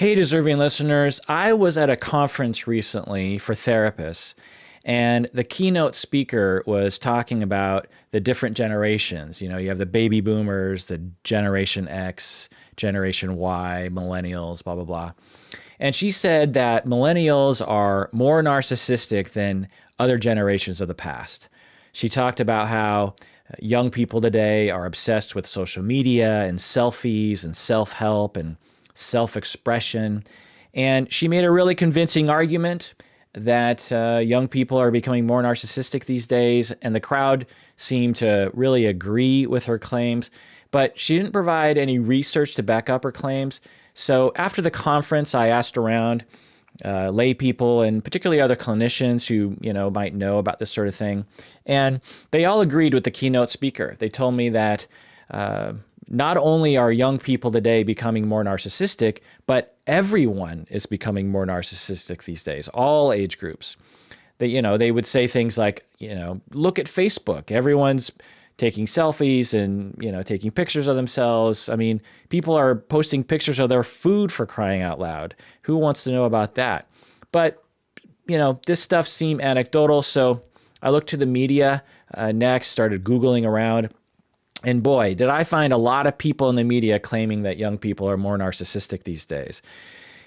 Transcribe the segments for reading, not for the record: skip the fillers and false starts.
Hey, deserving listeners. I was at a conference recently for therapists, and the keynote speaker was talking about the different generations. You have the baby boomers, the Generation X, Generation Y, millennials, blah, blah, blah. And she said that millennials are more narcissistic than other generations of the past. She talked about how young people today are obsessed with social media and selfies and self-help and self-expression. And she made a really convincing argument that young people are becoming more narcissistic these days, and the crowd seemed to really agree with her claims. But she didn't provide any research to back up her claims. So after the conference, I asked around lay people and particularly other clinicians who might know about this sort of thing, and they all agreed with the keynote speaker. They told me that not only are young people today becoming more narcissistic, but everyone is becoming more narcissistic these days, all age groups. They would say things like, look at Facebook. Everyone's taking selfies and, taking pictures of themselves. I mean, people are posting pictures of their food, for crying out loud. Who wants to know about that? But, this stuff seemed anecdotal. So I looked to the media next, started Googling around. And boy, did I find a lot of people in the media claiming that young people are more narcissistic these days.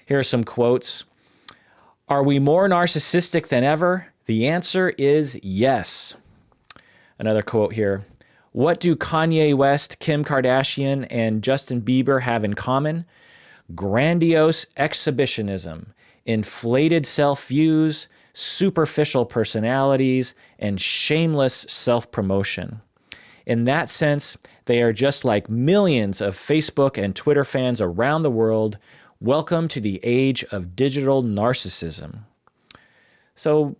Here are some quotes. Are we more narcissistic than ever? The answer is yes. Another quote here. What do Kanye West, Kim Kardashian, and Justin Bieber have in common? Grandiose exhibitionism, inflated self-views, superficial personalities, and shameless self-promotion. In that sense, they are just like millions of Facebook and Twitter fans around the world. Welcome to the age of digital narcissism. So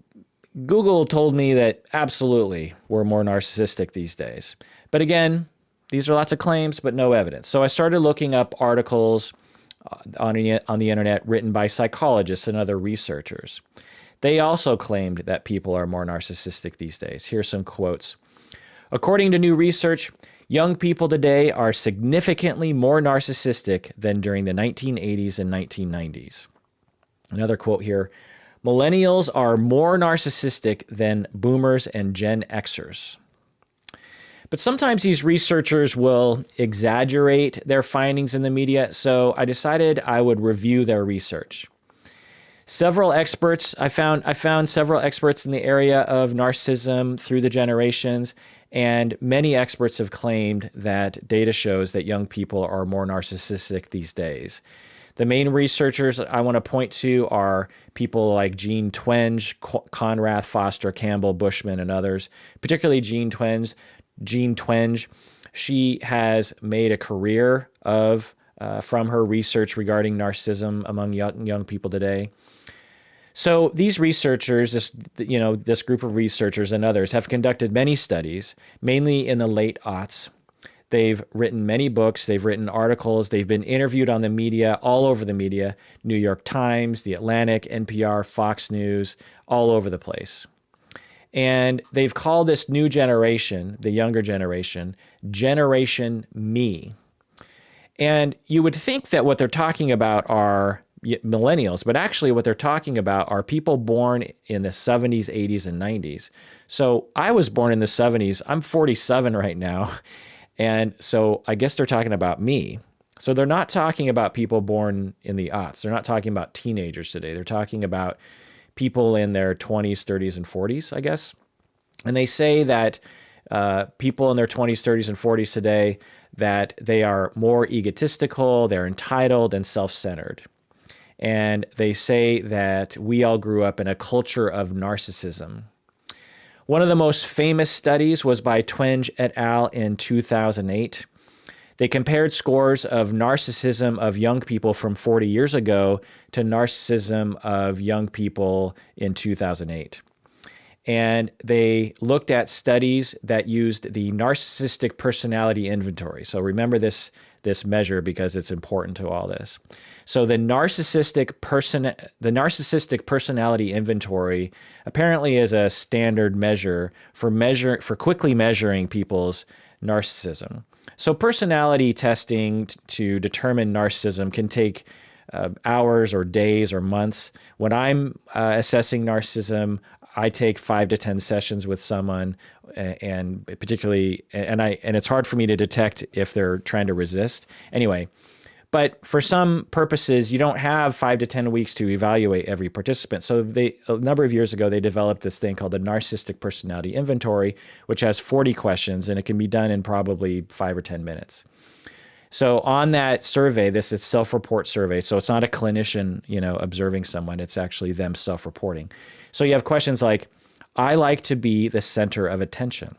Google told me that absolutely we're more narcissistic these days. But again, these are lots of claims, but no evidence. So I started looking up articles on the internet written by psychologists and other researchers. They also claimed that people are more narcissistic these days. Here's some quotes. According to new research, young people today are significantly more narcissistic than during the 1980s and 1990s. Another quote here, millennials are more narcissistic than boomers and Gen Xers. But sometimes these researchers will exaggerate their findings in the media, so I decided I would review their research. I found several experts in the area of narcissism through the generations, and many experts have claimed that data shows that young people are more narcissistic these days. The main researchers I want to point to are people like Jean Twenge, Conrath, Foster, Campbell, Bushman, and others, particularly Jean Twenge. She has made a career from her research regarding narcissism among young people today. So these researchers, this group of researchers and others have conducted many studies, mainly in the late aughts. They've written many books, they've written articles, they've been interviewed on the media, all over the media, New York Times, The Atlantic, NPR, Fox News, all over the place. And they've called this new generation, the younger generation, Generation Me. And you would think that what they're talking about are millennials, but actually what they're talking about are people born in the 70s, 80s, and 90s. So I was born in the 70s. I'm 47 right now. And so I guess they're talking about me. So they're not talking about people born in the aughts. They're not talking about teenagers today. They're talking about people in their 20s, 30s, and 40s, I guess. And they say that people in their 20s, 30s, and 40s today, that they are more egotistical, they're entitled, and self-centered. And they say that we all grew up in a culture of narcissism. One of the most famous studies was by Twenge et al. In 2008. They compared scores of narcissism of young people from 40 years ago to narcissism of young people in 2008. And they looked at studies that used the narcissistic personality inventory. So remember this measure because it's important to all this. So the narcissistic personality inventory apparently is a standard measure for quickly measuring people's narcissism. So personality testing to determine narcissism can take hours or days or months. When I'm assessing narcissism, I take 5 to 10 sessions with someone, and particularly, and it's hard for me to detect if they're trying to resist. Anyway, but for some purposes, you don't have 5 to 10 weeks to evaluate every participant. So a number of years ago, they developed this thing called the Narcissistic Personality Inventory, which has 40 questions, and it can be done in probably 5 or 10 minutes. So on that survey, this is self-report survey. So it's not a clinician, observing someone. It's actually them self-reporting. So you have questions like, I like to be the center of attention,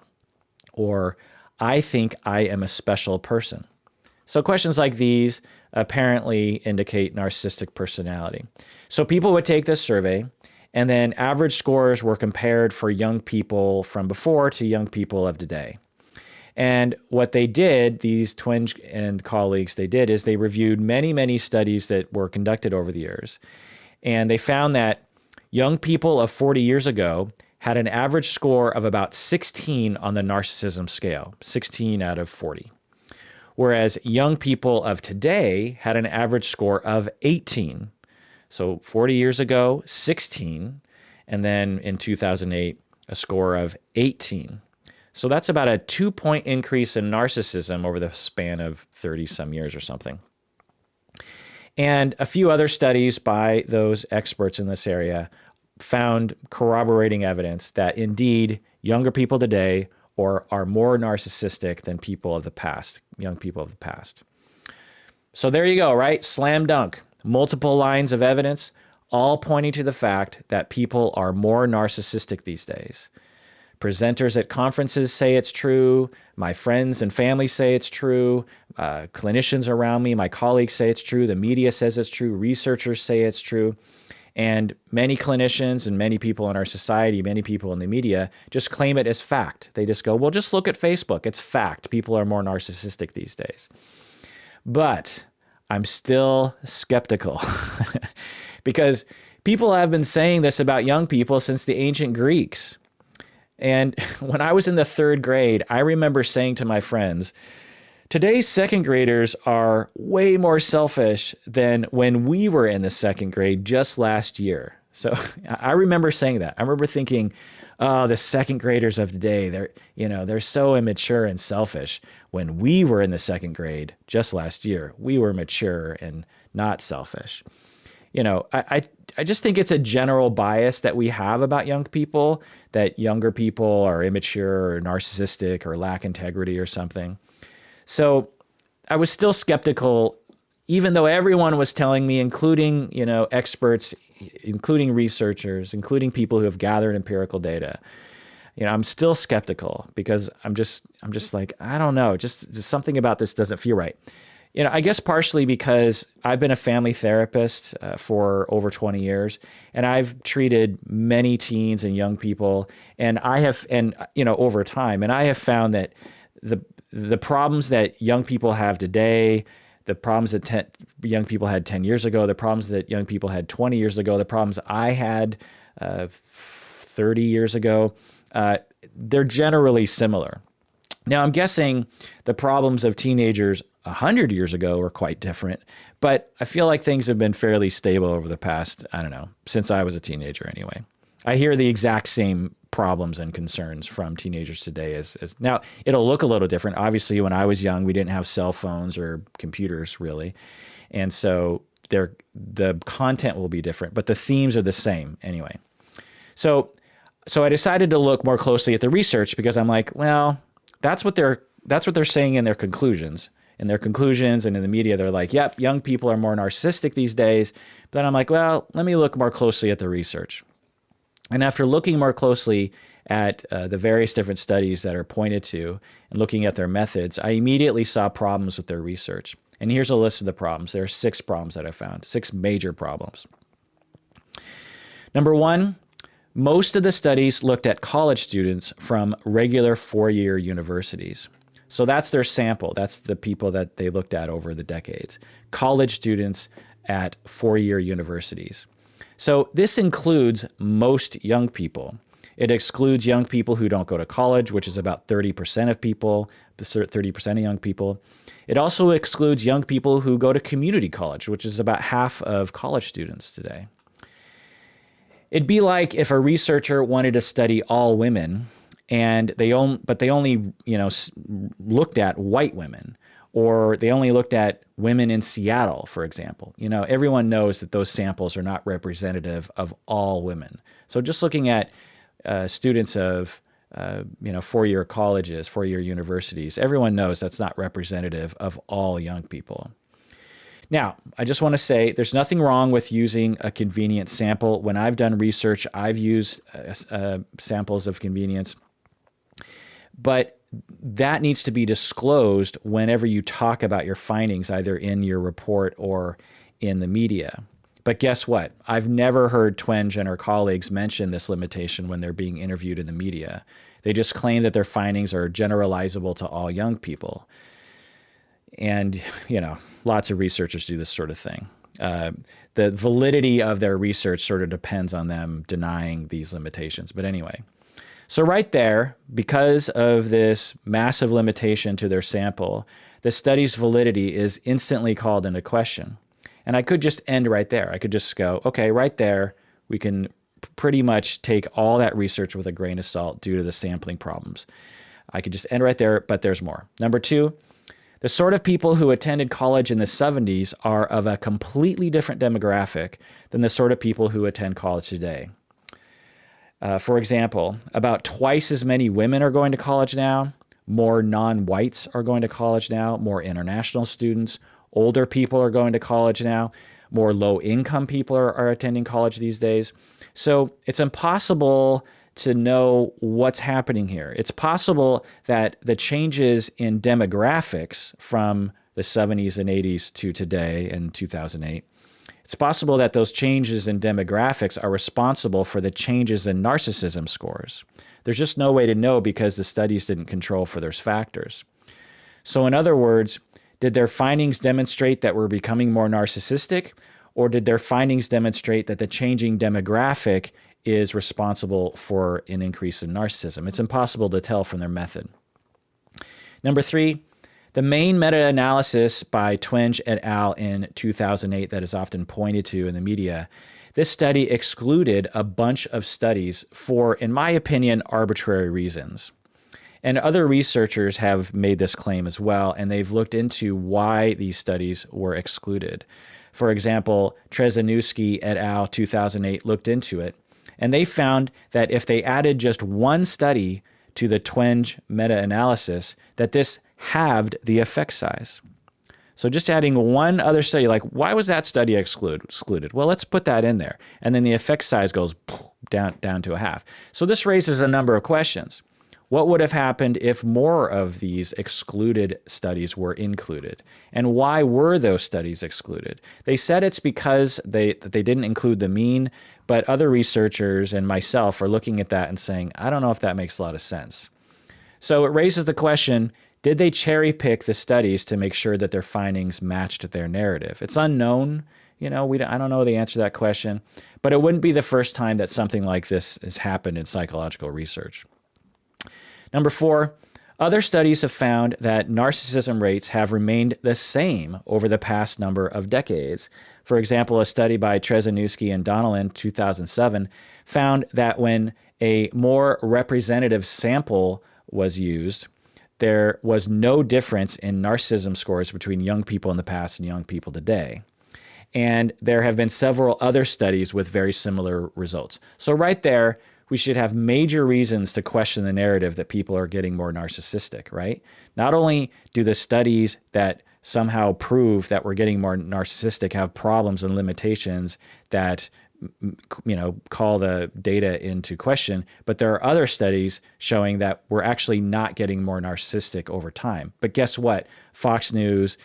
or I think I am a special person. So questions like these apparently indicate narcissistic personality. So people would take this survey, and then average scores were compared for young people from before to young people of today. And what they did, these twins and colleagues, is they reviewed many, many studies that were conducted over the years. And they found that young people of 40 years ago had an average score of about 16 on the narcissism scale, 16 out of 40. Whereas young people of today had an average score of 18. So 40 years ago, 16, and then in 2008, a score of 18. So that's about a 2-point increase in narcissism over the span of 30 some years or something. And a few other studies by those experts in this area found corroborating evidence that indeed younger people today are more narcissistic than people of the past, young people of the past. So there you go, right? Slam dunk. Multiple lines of evidence, all pointing to the fact that people are more narcissistic these days. Presenters at conferences say it's true. My friends and family say it's true. Clinicians around me, my colleagues say it's true. The media says it's true. Researchers say it's true. And many clinicians and many people in our society, many people in the media just claim it as fact. They just go, well, just look at Facebook. It's fact. People are more narcissistic these days. But I'm still skeptical because people have been saying this about young people since the ancient Greeks. And when I was in the 3rd grade, I remember saying to my friends, today's second graders are way more selfish than when we were in the 2nd grade just last year. So I remember saying that. I remember thinking, oh, the 2nd graders of today, they're so immature and selfish. When we were in the 2nd grade just last year, we were mature and not selfish. I just think it's a general bias that we have about young people, that younger people are immature or narcissistic or lack integrity or something. So I was still skeptical, even though everyone was telling me, including, experts, including researchers, including people who have gathered empirical data. I'm still skeptical because I'm just like, I don't know, just something about this doesn't feel right. I guess partially because I've been a family therapist for over 20 years, and I've treated many teens and young people, and over time, and I have found that the problems that young people have today, the problems that young people had 10 years ago, the problems that young people had 20 years ago, the problems I had 30 years ago, they're generally similar. Now, I'm guessing the problems of teenagers 100 years ago were quite different, but I feel like things have been fairly stable over the past, I don't know, since I was a teenager anyway. I hear the exact same problems and concerns from teenagers today as now. It'll look a little different. Obviously, when I was young, we didn't have cell phones or computers really. And so the content will be different, but the themes are the same anyway. So I decided to look more closely at the research because I'm like, well, that's what they're saying in their conclusions. In their conclusions and in the media, they're like, yep, young people are more narcissistic these days. But then I'm like, well, let me look more closely at the research. And after looking more closely at the various different studies that are pointed to and looking at their methods, I immediately saw problems with their research. And here's a list of the problems. There are 6 problems that I found, 6 major problems. Number 1, most of the studies looked at college students from regular 4-year universities. So that's their sample. That's the people that they looked at over the decades. College students at 4-year universities. So this includes most young people. It excludes young people who don't go to college, which is about 30% of people, 30% of young people. It also excludes young people who go to community college, which is about half of college students today. It'd be like if a researcher wanted to study all women, but they only looked at white women, or they only looked at women in Seattle, for example. Everyone knows that those samples are not representative of all women. So just looking at students of four-year colleges, four-year universities, everyone knows that's not representative of all young people. Now, I just want to say there's nothing wrong with using a convenient sample. When I've done research, I've used samples of convenience, but that needs to be disclosed whenever you talk about your findings, either in your report or in the media. But guess what? I've never heard Twenge and her colleagues mention this limitation when they're being interviewed in the media. They just claim that their findings are generalizable to all young people. And, lots of researchers do this sort of thing. The validity of their research sort of depends on them denying these limitations. But anyway, so right there, because of this massive limitation to their sample, the study's validity is instantly called into question. And I could just end right there. I could just go, okay, right there, we can pretty much take all that research with a grain of salt due to the sampling problems. I could just end right there, but there's more. Number two, the sort of people who attended college in the 70s are of a completely different demographic than the sort of people who attend college today. For example, about twice as many women are going to college now, more non-whites are going to college now, more international students, older people are going to college now, more low-income people are attending college these days. So it's impossible to know what's happening here. It's possible that the changes in demographics from the 70s and 80s to today in 2008, it's possible that those changes in demographics are responsible for the changes in narcissism scores. There's just no way to know because the studies didn't control for those factors. So in other words, did their findings demonstrate that we're becoming more narcissistic, or did their findings demonstrate that the changing demographic is responsible for an increase in narcissism? It's impossible to tell from their method. Number three, the main meta-analysis by Twenge et al. In 2008 that is often pointed to in the media, this study excluded a bunch of studies for, in my opinion, arbitrary reasons. And other researchers have made this claim as well, and they've looked into why these studies were excluded. For example, Trzynowski et al. 2008 looked into it, and they found that if they added just one study to the Twenge meta-analysis, that this halved the effect size. So just adding one other study, like why was that study excluded? Well, let's put that in there. And then the effect size goes down to a half. So this raises a number of questions. What would have happened if more of these excluded studies were included? And why were those studies excluded? They said it's because they didn't include the mean, but other researchers and myself are looking at that and saying, I don't know if that makes a lot of sense. So it raises the question, did they cherry pick the studies to make sure that their findings matched their narrative? It's unknown. I don't know the answer to that question, but it wouldn't be the first time that something like this has happened in psychological research. Number four, other studies have found that narcissism rates have remained the same over the past number of decades. For example, a study by Trzynowski and Donnellan, 2007, found that when a more representative sample was used, there was no difference in narcissism scores between young people in the past and young people today. And there have been several other studies with very similar results. So right there, we should have major reasons to question the narrative that people are getting more narcissistic, right? Not only do the studies that somehow prove that we're getting more narcissistic have problems and limitations that call the data into question, but there are other studies showing that we're actually not getting more narcissistic over time. But guess what? Fox News,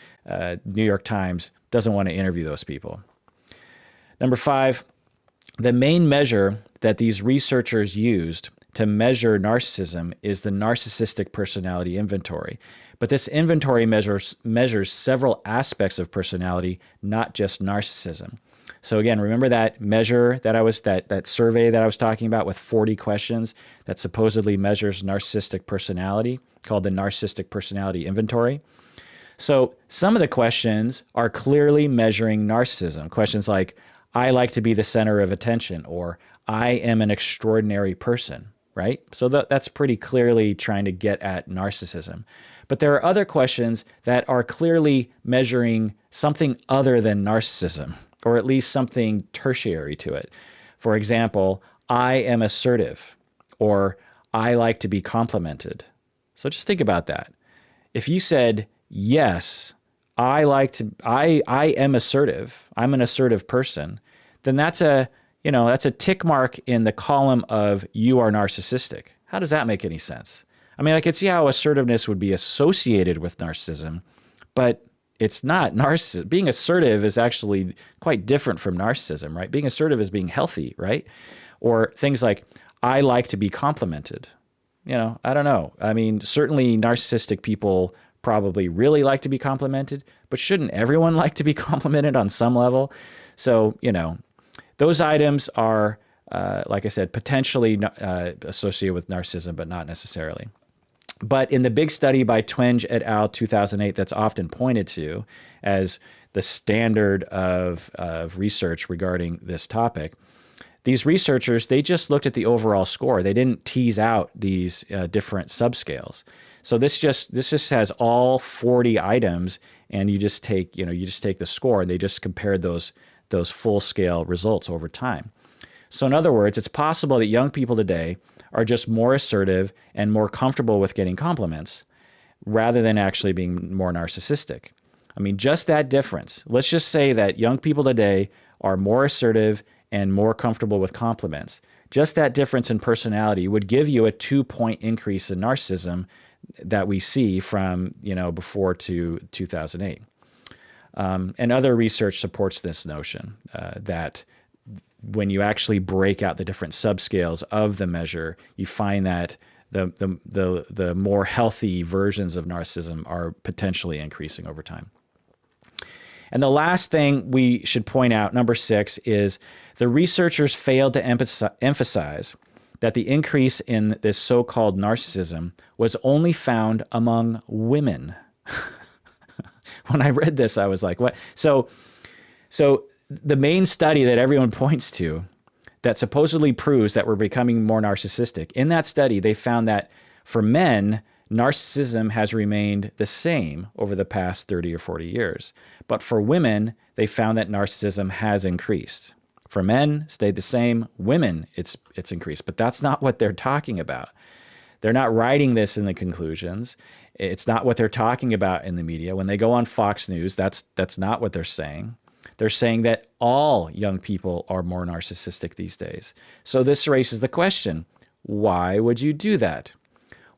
New York Times doesn't want to interview those people. Number five, the main measure that these researchers used to measure narcissism is the Narcissistic Personality Inventory. But this inventory measures several aspects of personality, not just narcissism. So again, remember that measure that that survey that I was talking about with 40 questions that supposedly measures narcissistic personality, called the Narcissistic Personality Inventory. So some of the questions are clearly measuring narcissism. Questions like, I like to be the center of attention, or I am an extraordinary person, right? So that's pretty clearly trying to get at narcissism. But there are other questions that are clearly measuring something other than narcissism, or at least something tertiary to it. For example, I am assertive, or I like to be complimented. So just think about that. If you said, yes, I am assertive, I'm an assertive person, then that's a tick mark in the column of you are narcissistic. How does that make any sense? I mean, I could see how assertiveness would be associated with narcissism, but it's not. Being assertive is actually quite different from narcissism, right? Being assertive is being healthy, right? Or things like, I like to be complimented. I don't know. I mean, certainly narcissistic people probably really like to be complimented, but shouldn't everyone like to be complimented on some level? So, those items are, like I said, potentially associated with narcissism, but not necessarily. But in the big study by Twenge et al. 2008 that's often pointed to as the standard of research regarding this topic, these researchers, they just looked at the overall score. They didn't tease out these different subscales. So this just has all 40 items, and you just take the score, and they just compared those full scale results over time. So in other words, it's possible that young people today are just more assertive and more comfortable with getting compliments rather than actually being more narcissistic. I mean, just that difference. Let's just say that young people today are more assertive and more comfortable with compliments. Just that difference in personality would give you a 2-point increase in narcissism that we see from before to 2008. And other research supports this notion that when you actually break out the different subscales of the measure, you find that the more healthy versions of narcissism are potentially increasing over time. And the last thing we should point out, number 6, is the researchers failed to emphasize that the increase in this so-called narcissism was only found among women. When I read this, I was like, what? So the main study that everyone points to that supposedly proves that we're becoming more narcissistic, in that study, they found that for men, narcissism has remained the same over the past 30 or 40 years. But for women, they found that narcissism has increased. For men, stayed the same. Women, it's increased. But that's not what they're talking about. They're not writing this in the conclusions. It's not what they're talking about in the media. When they go on Fox News, that's not what they're saying. They're saying that all young people are more narcissistic these days. So this raises the question, why would you do that?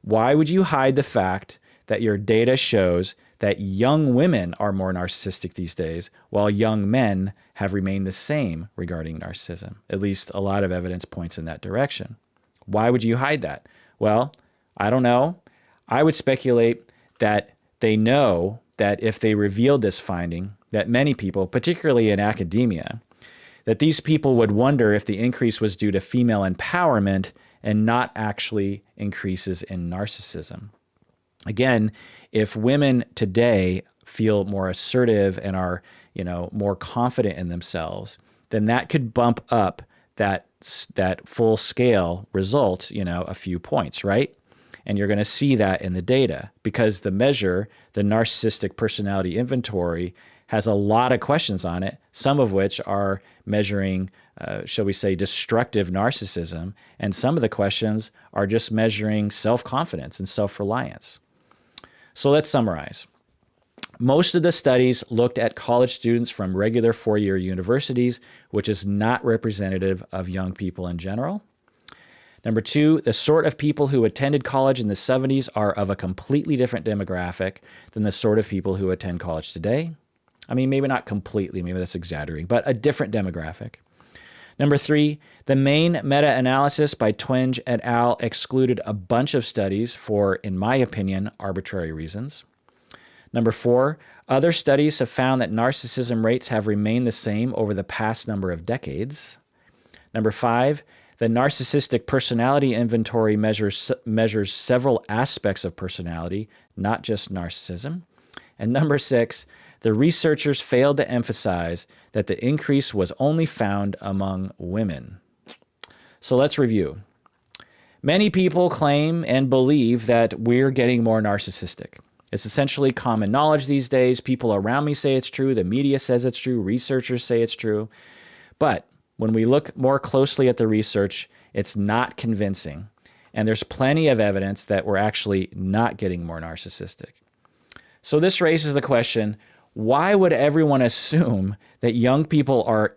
Why would you hide the fact that your data shows that young women are more narcissistic these days, while young men have remained the same regarding narcissism? At least a lot of evidence points in that direction. Why would you hide that? Well, I don't know. I would speculate that they know that if they revealed this finding, that many people, particularly in academia, that these people would wonder if the increase was due to female empowerment and not actually increases in narcissism. Again, if women today feel more assertive and are, more confident in themselves, then that could bump up that full scale result, a few points, right? And you're going to see that in the data because the measure, the Narcissistic Personality Inventory, has a lot of questions on it, some of which are measuring, shall we say, destructive narcissism, and some of the questions are just measuring self-confidence and self-reliance. So let's summarize. Most of the studies looked at college students from regular four-year universities, which is not representative of young people in general. Number 2, the sort of people who attended college in the 70s are of a completely different demographic than the sort of people who attend college today. I mean, maybe not completely, maybe that's exaggerating, but a different demographic. Number 3, the main meta-analysis by Twenge et al. Excluded a bunch of studies for, in my opinion, arbitrary reasons. Number 4, other studies have found that narcissism rates have remained the same over the past number of decades. Number 5, the Narcissistic Personality Inventory measures several aspects of personality, not just narcissism. And number 6, the researchers failed to emphasize that the increase was only found among women. So let's review. Many people claim and believe that we're getting more narcissistic. It's essentially common knowledge these days. People around me say it's true. The media says it's true. Researchers say it's true. But when we look more closely at the research, it's not convincing. And there's plenty of evidence that we're actually not getting more narcissistic. So this raises the question, why would everyone assume that young people are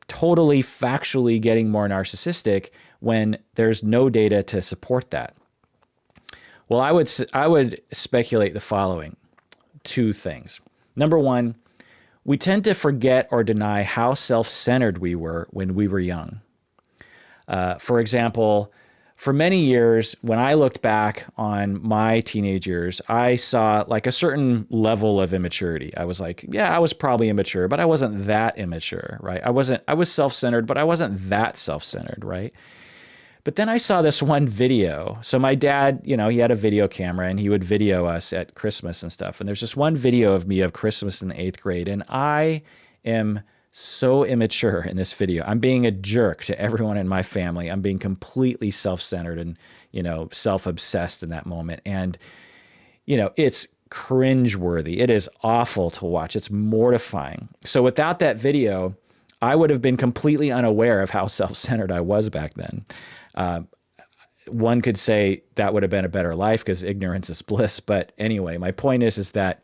totally factually getting more narcissistic when there's no data to support that? Well, I would speculate the following 2 things. Number 1, we tend to forget or deny how self-centered we were when we were young. For example, for many years, when I looked back on my teenage years, I saw like a certain level of immaturity. I was like, yeah, I was probably immature, but I wasn't that immature, right? I was self-centered, but I wasn't that self-centered, right? But then I saw this one video. So my dad, he had a video camera and he would video us at Christmas and stuff. And there's this one video of me of Christmas in the 8th grade. And I am so immature in this video. I'm being a jerk to everyone in my family. I'm being completely self-centered and, self-obsessed in that moment. And, it's cringeworthy. It is awful to watch. It's mortifying. So without that video, I would have been completely unaware of how self-centered I was back then. One could say that would have been a better life because ignorance is bliss. But anyway, my point is that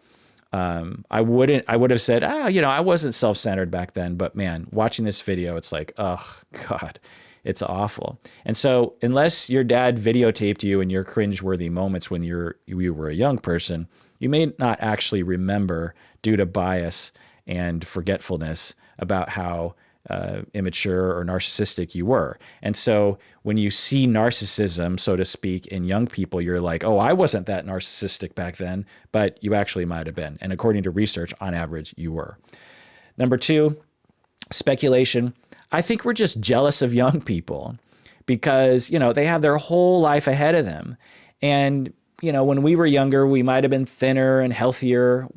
I would have said, I wasn't self-centered back then. But man, watching this video, it's like, oh God, it's awful. And so unless your dad videotaped you in your cringeworthy moments when you were a young person, you may not actually remember due to bias and forgetfulness about how immature or narcissistic you were. And so when you see narcissism, so to speak, in young people, you're like, oh, I wasn't that narcissistic back then, but you actually might have been. And according to research, on average, you were. Number 2, speculation. I think we're just jealous of young people because, they have their whole life ahead of them. And, when we were younger, we might have been thinner and healthier,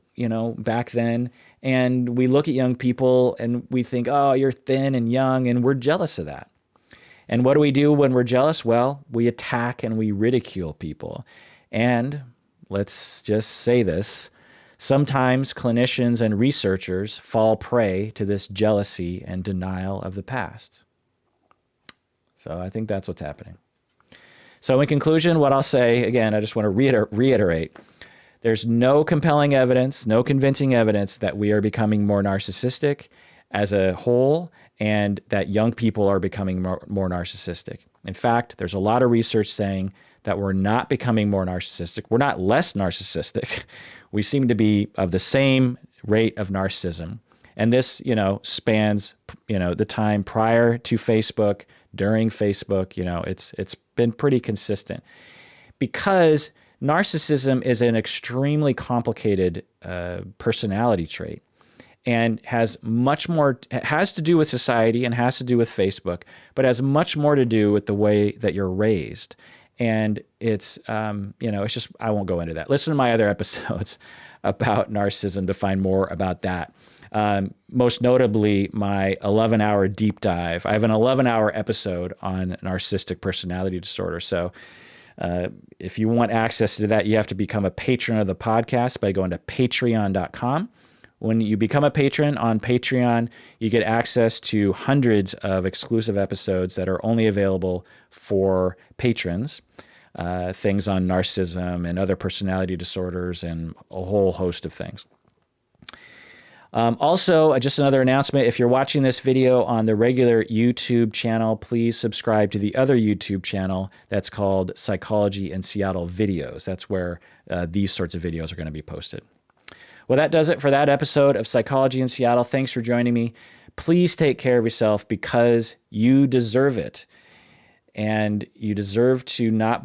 back then. And we look at young people and we think, oh, you're thin and young, and we're jealous of that. And what do we do when we're jealous? Well, we attack and we ridicule people. And let's just say this, sometimes clinicians and researchers fall prey to this jealousy and denial of the past. So I think that's what's happening. So in conclusion, what I'll say, again, I just want to reiterate, there's no compelling evidence, no convincing evidence that we are becoming more narcissistic as a whole and that young people are becoming more narcissistic. In fact, there's a lot of research saying that we're not becoming more narcissistic. We're not less narcissistic. We seem to be of the same rate of narcissism. And this, spans, the time prior to Facebook, during Facebook, it's been pretty consistent because narcissism is an extremely complicated personality trait and has to do with society and has to do with Facebook, but has much more to do with the way that you're raised. And it's, it's just, I won't go into that. Listen to my other episodes about narcissism to find more about that. Most notably, my 11-hour deep dive. I have an 11-hour episode on narcissistic personality disorder. So if you want access to that, you have to become a patron of the podcast by going to patreon.com. When you become a patron on Patreon, you get access to hundreds of exclusive episodes that are only available for patrons, things on narcissism and other personality disorders and a whole host of things. Also, just another announcement, if you're watching this video on the regular YouTube channel, please subscribe to the other YouTube channel that's called Psychology in Seattle Videos. That's where these sorts of videos are going to be posted. Well, that does it for that episode of Psychology in Seattle. Thanks for joining me. Please take care of yourself because you deserve it. And you deserve to not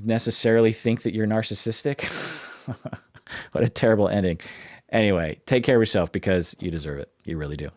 necessarily think that you're narcissistic. What a terrible ending. Anyway, take care of yourself because you deserve it. You really do.